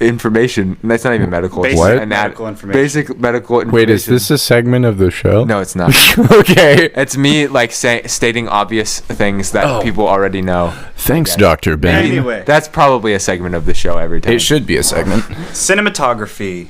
information. That's not even medical. Basic medical information. Basic medical information. Wait, is this a segment of the show? No, it's not. Okay. It's me like stating obvious things that people already know. Thanks, Dr. Ben. Anyway. That's probably a segment of the show every time. It should be a segment. Cinematography.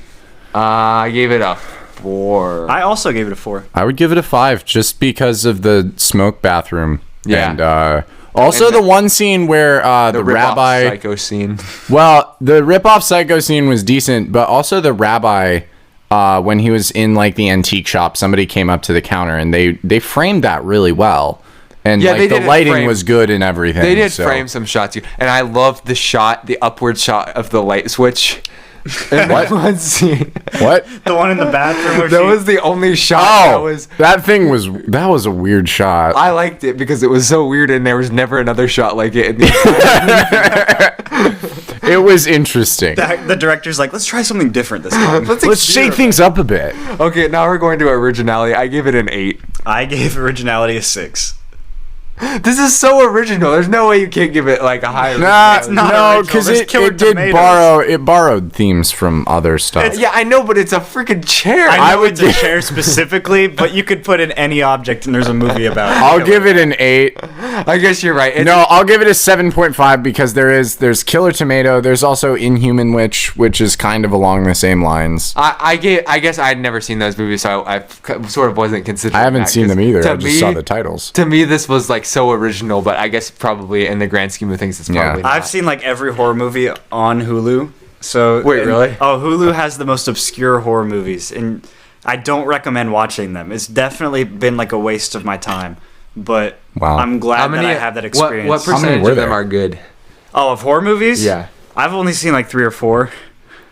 I gave it a 4. I also gave it a 4. I would give it a 5 just because of the smoke bathroom. Yeah. And also the one scene where the rabbi Psycho scene. Well, the rip-off Psycho scene was decent, but also the rabbi when he was in like the antique shop, somebody came up to the counter and they framed that really well. And like the lighting was good and everything. They did frame some shots, and I loved the upward shot of the light switch. What? One scene. What? The one in the bathroom. That was the only shot. That was a weird shot. I liked it because it was so weird, and there was never another shot like it. It was interesting. The director's like, let's try something different this time. Let's shake things up a bit. Okay, now we're going to originality. I gave it an 8. I gave originality a 6. This is so original. There's no way you can't give it like a higher. No, because it borrowed themes from other stuff. Yeah, I know, but it's a freaking chair. I know it's a chair specifically, but you could put in any object and there's a movie about it. I'll give it an 8. I guess you're right. I'll give it a 7.5 because there's Killer Tomato. There's also Inhuman Witch, which is kind of along the same lines. I guess I'd never seen those movies, so I sort of wasn't considering. I haven't seen them either. I just saw the titles. To me, this was like so original, but I guess probably in the grand scheme of things, it's probably not. I've seen like every horror movie on Hulu. So wait, really? Hulu has the most obscure horror movies, and I don't recommend watching them. It's definitely been like a waste of my time, but I'm glad that I have that experience. What percentage of them are good? Oh, of horror movies? Yeah, I've only seen like 3 or 4.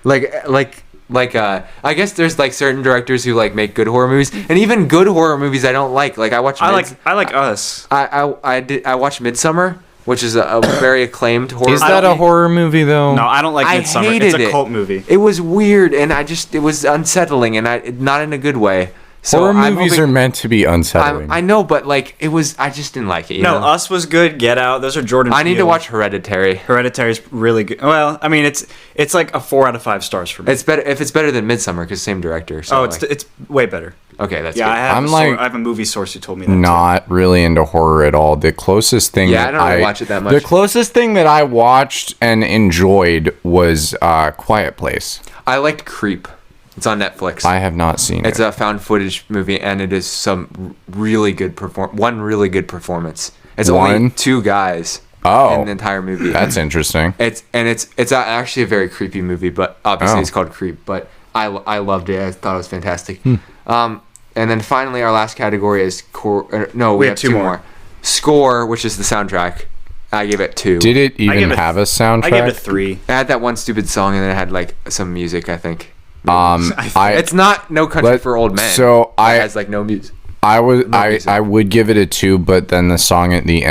Like like I guess there's like certain directors who like make good horror movies, and even good horror movies I don't like. Like I like Us. I watched Midsummer, which is a very acclaimed horror. Is that a horror movie though? No, I don't like Midsummer. It's a cult movie. It was weird, and it was unsettling, and not in a good way. So horror movies are meant to be unsettling. I know, but like I just didn't like it. You know? Us was good. Get Out. Those are Jordan Peele. I need to watch Hereditary. Hereditary's really good. Well, I mean, it's like a 4 out of 5 stars for me. It's better if it's better than Midsummer because same director. So it's way better. Okay, that's good. I have a movie source who told me that. Not really into horror at all. The closest thing I don't really watch it that much. The closest thing that I watched and enjoyed was Quiet Place. I liked Creep. It's on Netflix. I have not seen it. It's a found footage movie, and it is some really good one really good performance. It's only 2 guys in the entire movie. That's interesting. It's actually a very creepy movie, but obviously it's called Creep. But I loved it. I thought it was fantastic. And then finally, our last category is we have 2 more. Score, which is the soundtrack. I gave it 2. Did it even have a soundtrack? I gave it 3. It had that one stupid song, and then it had like some music, I think. It's not No Country for Old Men. So it has like no music. I would give it a 2, but then the song at the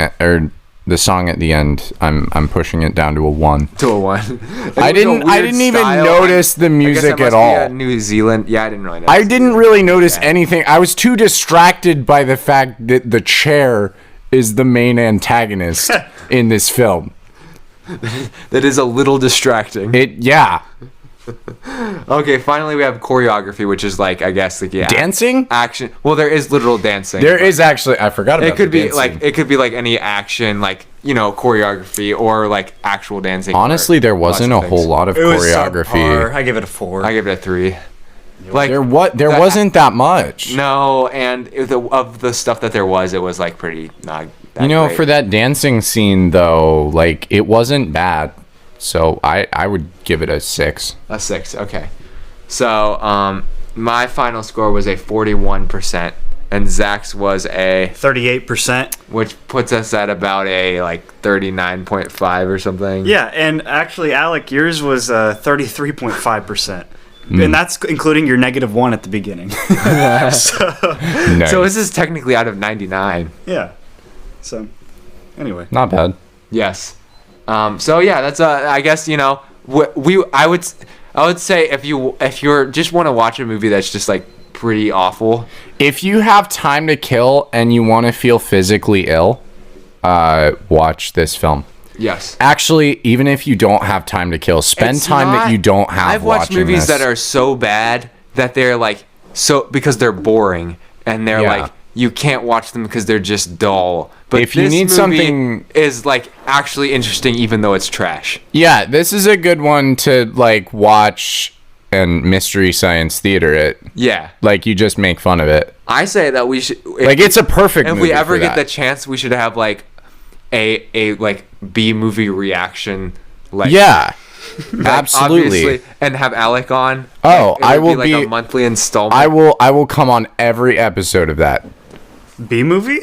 end, I'm pushing it down to a 1. To a 1. I didn't even notice the music at all. New Zealand. Yeah, I didn't really notice. I didn't really notice anything. I was too distracted by the fact that the chair is the main antagonist in this film. That is a little distracting. Okay, finally we have choreography, which is like, I guess, like dancing, action. Well, there is literal dancing. There is actually. I forgot about. It could be like any action, like choreography or like actual dancing. Honestly, there wasn't a whole lot of choreography. I give it a 4. I give it a 3. Like there wasn't that much. No, and of the stuff that there was, it was like pretty not. Great. For that dancing scene though, like it wasn't bad. So I would give it a 6. A 6, okay. So my final score was a 41%, and Zach's was a 38%, which puts us at about a like 39.5 or something. Yeah, and actually, Alec, yours was 33.5%. And that's including your -1 at the beginning. Nice. So this is technically out of 99. Yeah. So, anyway. Not bad. Yes. So yeah, that's I guess I would say if you're just want to watch a movie that's just like pretty awful. If you have time to kill and you want to feel physically ill, watch this film. Yes. Actually, even if you don't have time to kill, spend time that you don't have. I've watched movies that are so bad that they're like because they're boring and they're like you can't watch them because they're just dull. But if you need something is like actually interesting even though it's trash. Yeah, this is a good one to like watch and Mystery Science Theater it. Yeah. Like you just make fun of it. I say that we should it's a perfect movie. If we ever get the chance, we should have like a like B movie reaction like absolutely, and have Alec on. I will be like a monthly installment. I will come on every episode of that. B movie?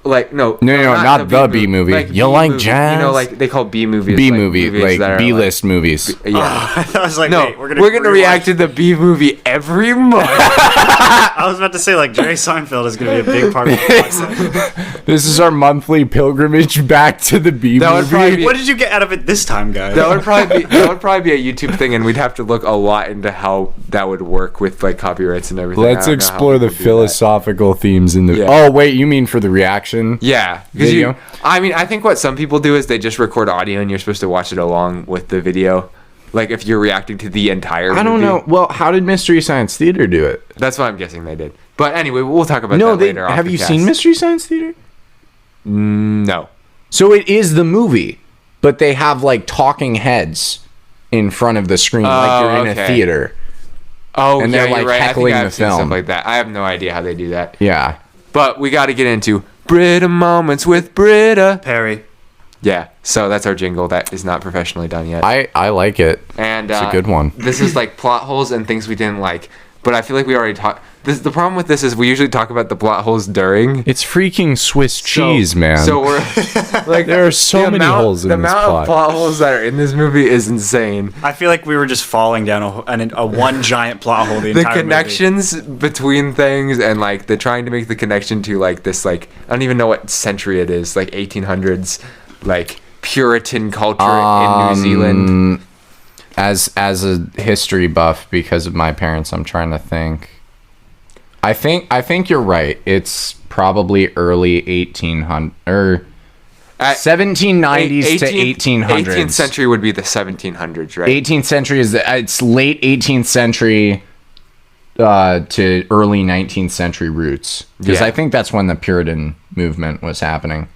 Like no, not the B movie. Like you like jazz? Like they call B movies. B movie, like B list movies. Yeah. I was like, no, wait, we're gonna react to the B movie every month. I was about to say like Jerry Seinfeld is gonna be a big part of the podcast. This is our monthly pilgrimage back to the B movie. What did you get out of it this time, guys? That would probably be a YouTube thing, and we'd have to look a lot into how that would work with like copyrights and everything. Let's explore the philosophical themes in the. Yeah. Oh wait, you mean for the reaction? Yeah, because I think what some people do is they just record audio and you're supposed to watch it along with the video. Like if you're reacting to the entire movie. I don't know. Well, how did Mystery Science Theater do it? That's what I'm guessing they did. But anyway, we'll talk about that later. Have you seen Mystery Science Theater? No. So it is the movie, but they have like talking heads in front of the screen, like you're in a theater. Oh, and they're like heckling the film, stuff like that. I have no idea how they do that. Yeah. But we got to get into Britta Moments with Britta Perry. Yeah, so that's our jingle that is not professionally done yet. I like it. And it's a good one. This is like plot holes and things we didn't like. But I feel like we already talked. the problem with this is we usually talk about the plot holes during. It's freaking Swiss cheese, man. So we're like, there are so many holes in this plot. The amount of plot holes that are in this movie is insane. I feel like we were just falling down a one giant plot hole the entire movie. The connections between things and like the trying to make the connection to like this, like, I don't even know what century it is, like 1800s, like Puritan culture in New Zealand. As a history buff, because of my parents, I'm trying to think. I think you're right. It's probably early 1800 or 1790s to 1800s. 18th century would be the 1700s, right? 18th century it's late 18th century to early 19th century roots, because I think that's when the Puritan movement was happening.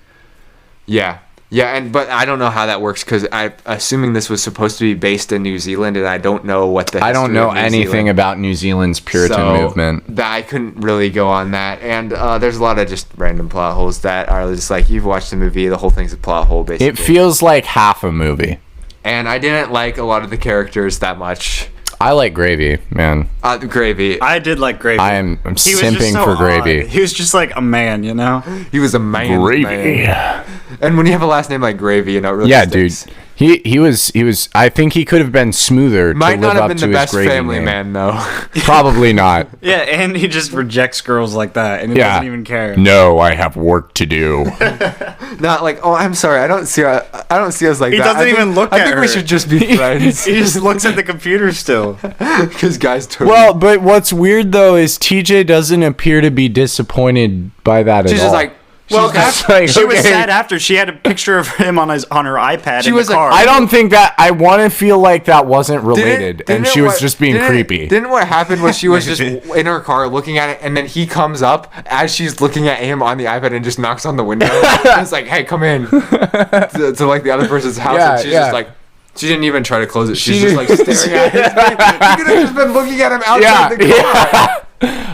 But I don't know how that works, because I'm assuming this was supposed to be based in New Zealand, and I don't know what the history I don't know of New anything Zealand. About New Zealand's Puritan movement. I couldn't really go on that, and there's a lot of just random plot holes that are just like, you've watched the movie, the whole thing's a plot hole, basically. It feels like half a movie. And I didn't like a lot of the characters that much. I like Gravy, man. Gravy. I did like Gravy. I'm simping for Gravy. He was just like a man, you know? He was a man. Gravy. And when you have a last name like Gravy, you know, it really sticks. Dude. He was. I think he could have been smoother. Might to not live have up been to the best his family name. man, though. Probably not. Yeah, and he just rejects girls like that, and he doesn't even care. No, I have work to do. Not like, oh, I'm sorry, I don't see us like that. He doesn't even look at her. I think we should just be friends. He just looks at the computer still. Because guys totally. Well, but what's weird though is TJ doesn't appear to be disappointed by that at all. She's just like. Well, she was sad after. She had a picture of him on her iPad in the car. I don't think that. I want to feel like that wasn't related, and she was just being creepy. Didn't what happened was she was just in her car looking at it, and then he comes up as she's looking at him on the iPad and just knocks on the window. And it's like, hey, come in to like the other person's house, and she's just like. She didn't even try to close it. She's just like staring at him. You could have just been looking at him outside the car.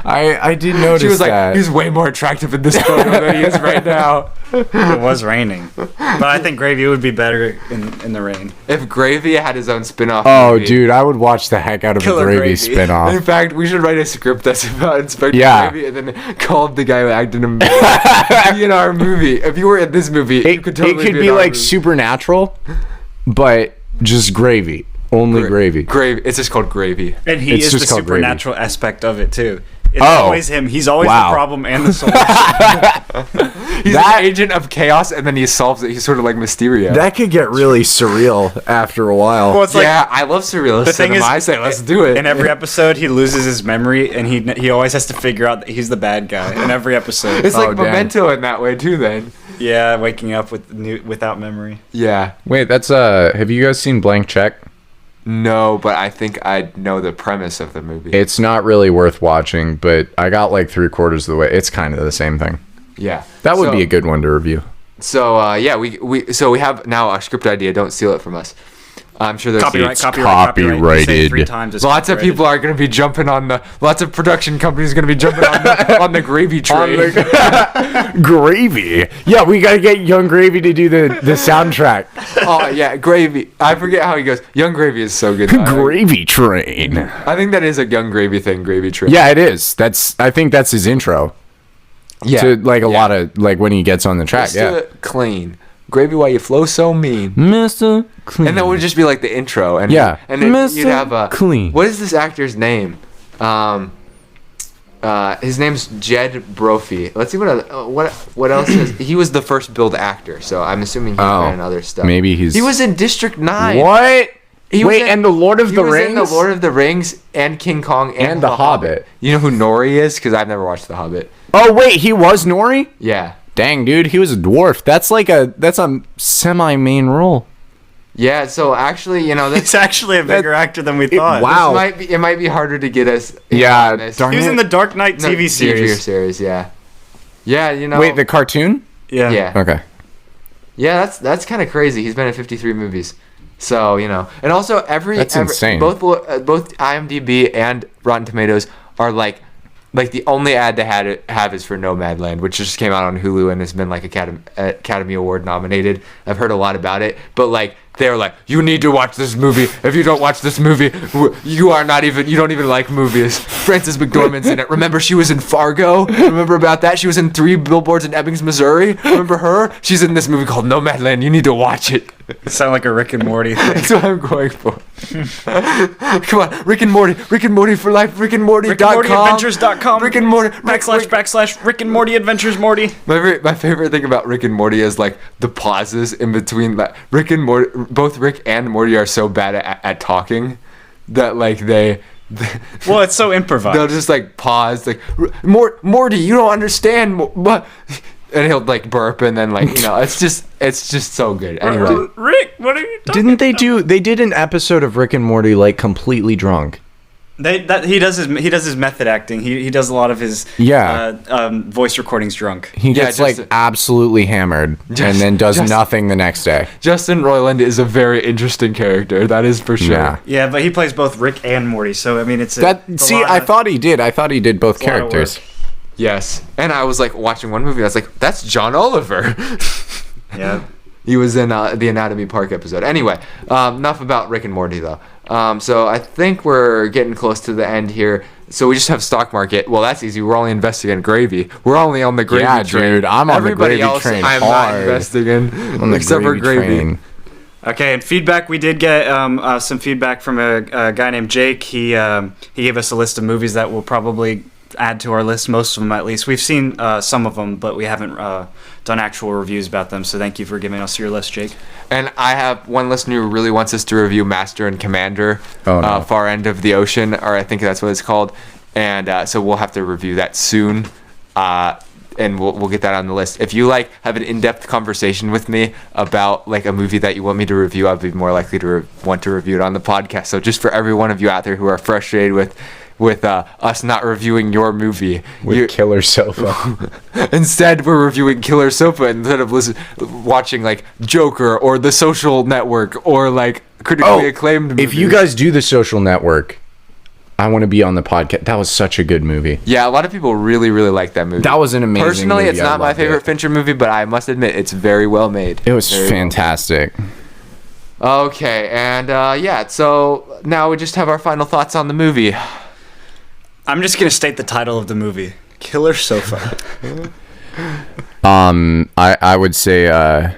I did notice she was like, that. he's way more attractive in this photo than he is right now. It was raining, but I think Gravy would be better in the rain. If Gravy had his own spin-off movie, dude, I would watch the heck out of a Gravy spin-off. In fact, we should write a script that's about Inspector Gravy and then call the guy who acted in be in our movie. If you were in this movie, you could totally be like movie. Supernatural, but just Gravy. Only Gravy. Gravy. It's just called Gravy. And he is the supernatural aspect of it, too. It's always him. He's always the problem and the solution. He's the agent of chaos, and then he solves it. He's sort of like Mysterio. That could get really surreal after a while. Well, it's I love surrealist cinema. I say, let's do it. In every episode, he loses his memory, and he always has to figure out that he's the bad guy in every episode. It's like Memento in that way, too, then. Yeah, waking up without memory. Yeah. Wait, that's have you guys seen Blank Check? No, but I think I know the premise of the movie. It's not really worth watching, but I got like 3/4 of the way. It's kind of the same thing. Yeah. That would be a good one to review. So, we have now a script idea. Don't steal it from us. I'm sure there's copyrighted. Lots of people are going to be jumping on lots of production companies are going to be jumping on the Gravy train. Gravy. Yeah, we got to get Young Gravy to do the soundtrack. Oh, yeah, Gravy. I forget how he goes. Young Gravy is so good. Gravy Train. I think that is a Young Gravy thing, Gravy Train. Yeah, it is. I think that's his intro. Yeah. To like a lot of like when he gets on the track. Mr. Clean. Gravy, why you flow so mean, Mr. Clean. And that would just be like the intro, and and then you'd have Clean. What is this actor's name? His name's Jed Brophy. Let's see what else is. He was the first billed actor, so I'm assuming he's been in other stuff. Maybe he was in District 9. What? And the Lord of the Rings? He was in the Lord of the Rings and King Kong and the Hobbit. You know who Nori is? Because I've never watched The Hobbit. Oh wait, he was Nori? Yeah. Dang, dude, he was a dwarf. That's a semi-main role. Yeah, so actually, he's actually a bigger actor than we thought. Wow, it might be harder to get us. Yeah, he was in the Dark Knight TV series. Yeah. Wait, the cartoon? Yeah. Yeah. Okay. Yeah, that's kind of crazy. He's been in 53 movies. So, and also insane. Both IMDb and Rotten Tomatoes are like the only ad they have is for Nomadland, which just came out on Hulu and has been like Academy Award nominated. I've heard a lot about it, but like they were like, you need to watch this movie. If you don't watch this movie, you don't even like movies. Frances McDormand's in it. Remember, she was in Fargo? Remember about that? She was in 3 Billboards in Ebbings, Missouri. Remember her? She's in this movie called Nomadland. You need to watch it. You sound like a Rick and Morty thing. That's what I'm going for. Come on, Rick and Morty for life, rickandmorty.com. rickandmortyadventures.com. Rick and Morty, / Rick and Morty Adventures Morty. My favorite thing about Rick and Morty is like the pauses in between. Like, Rick and Morty, both Rick and Morty are so bad at talking that like well, it's so improvised. They'll just like pause, like Morty, you don't understand, but. And he'll like burp, and then like it's just so good. Anyway, Rick, what are you talking about? They did an episode of Rick and Morty like completely drunk. He does his method acting. He does a lot of his voice recordings drunk. He gets like absolutely hammered and then does nothing the next day. Justin Roiland is a very interesting character. That is for sure. Yeah, but he plays both Rick and Morty. So I mean, I thought he did both characters. Yes, and I was like watching one movie. I was like, "That's John Oliver." Yeah, he was in the Anatomy Park episode. Anyway, enough about Rick and Morty though. So I think we're getting close to the end here. So we just have stock market. Well, that's easy. We're only investing in gravy. We're only on the gravy train. Dude, I'm on the gravy train. I'm not investing in on the except for gravy. Train. Okay, and feedback. We did get some feedback from a guy named Jake. He gave us a list of movies that we'll probably add to our list, most of them at least. We've seen some of them, but we haven't done actual reviews about them, so thank you for giving us your list, Jake. And I have one listener who really wants us to review Master and Commander, Far End of the Ocean, or I think that's what it's called, and so we'll have to review that soon, and we'll get that on the list. If you have an in-depth conversation with me about like a movie that you want me to review, I'll be more likely to want to review it on the podcast. So just for every one of you out there who are frustrated with us not reviewing your movie with Killer Sofa. Instead, we're reviewing Killer Sofa instead of watching like Joker or The Social Network or like critically acclaimed movies. If you guys do The Social Network, I want to be on the podcast. That was such a good movie. Yeah, a lot of people really, really like that movie. That was an amazing Personally, movie. It's not my favorite Fincher movie, but I must admit it's very well made. It was fantastic. Okay, and so now we just have our final thoughts on the movie. I'm just going to state the title of the movie. Killer Sofa. I would say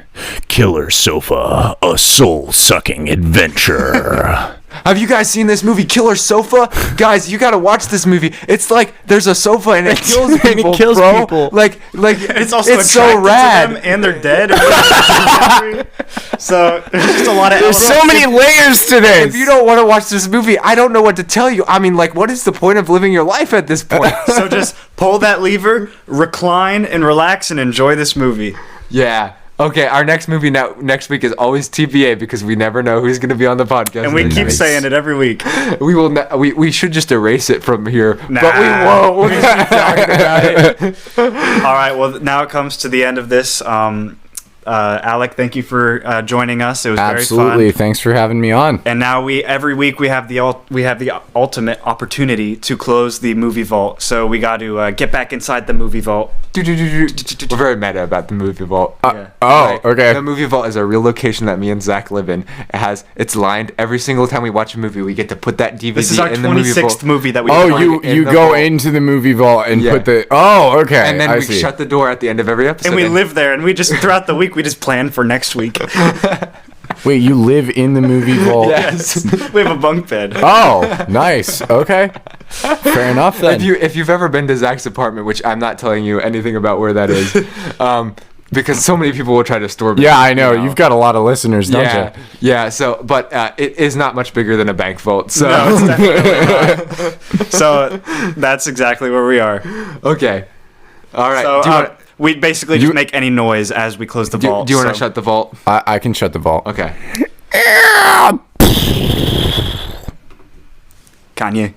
Killer Sofa, a soul-sucking adventure. Have you guys seen this movie, Killer Sofa? Guys, you gotta watch this movie. It's like there's a sofa and it kills people, bro. Like it's also it's so rad. To them and they're dead. So there's just a lot of. There's so many layers to this. If you don't want to watch this movie, I don't know what to tell you. I mean, like, what is the point of living your life at this point? So just pull that lever, recline, and relax, and enjoy this movie. Yeah. Okay, our next movie next week is always TBA because we never know who's going to be on the podcast. And we keep saying it every week. We will. We should just erase it from here, but we won't. We'll just keep talking about it. All right. Well, now it comes to the end of this. Alec, thank you for joining us. It was very fun. Absolutely. Thanks for having me on. And now every week we have the ultimate opportunity to close the movie vault. So we got to get back inside the movie vault. We're very meta about the movie vault. Okay. The movie vault is a real location that me and Zach live in. It's lined every single time we watch a movie. We get to put that DVD This is our in the movie vault. 26th movie that we. You go into the movie vault and put the. Oh, okay. And then we shut the door at the end of every episode. And we live there, and we just throughout the week we just plan for next week. Wait, you live in the movie vault? Yes. We have a bunk bed. Oh, nice. Okay. Fair enough then. If you've ever been to Zach's apartment, which I'm not telling you anything about where that is, because so many people will try to storm it. Yeah, I know. You've got a lot of listeners, don't you? Yeah. So, but it is not much bigger than a bank vault. So, no, it's definitely not. So that's exactly where we are. Okay. All right. So, we basically just make any noise as we close the vault. Do you want to shut the vault? I can shut the vault. Okay. Kanye.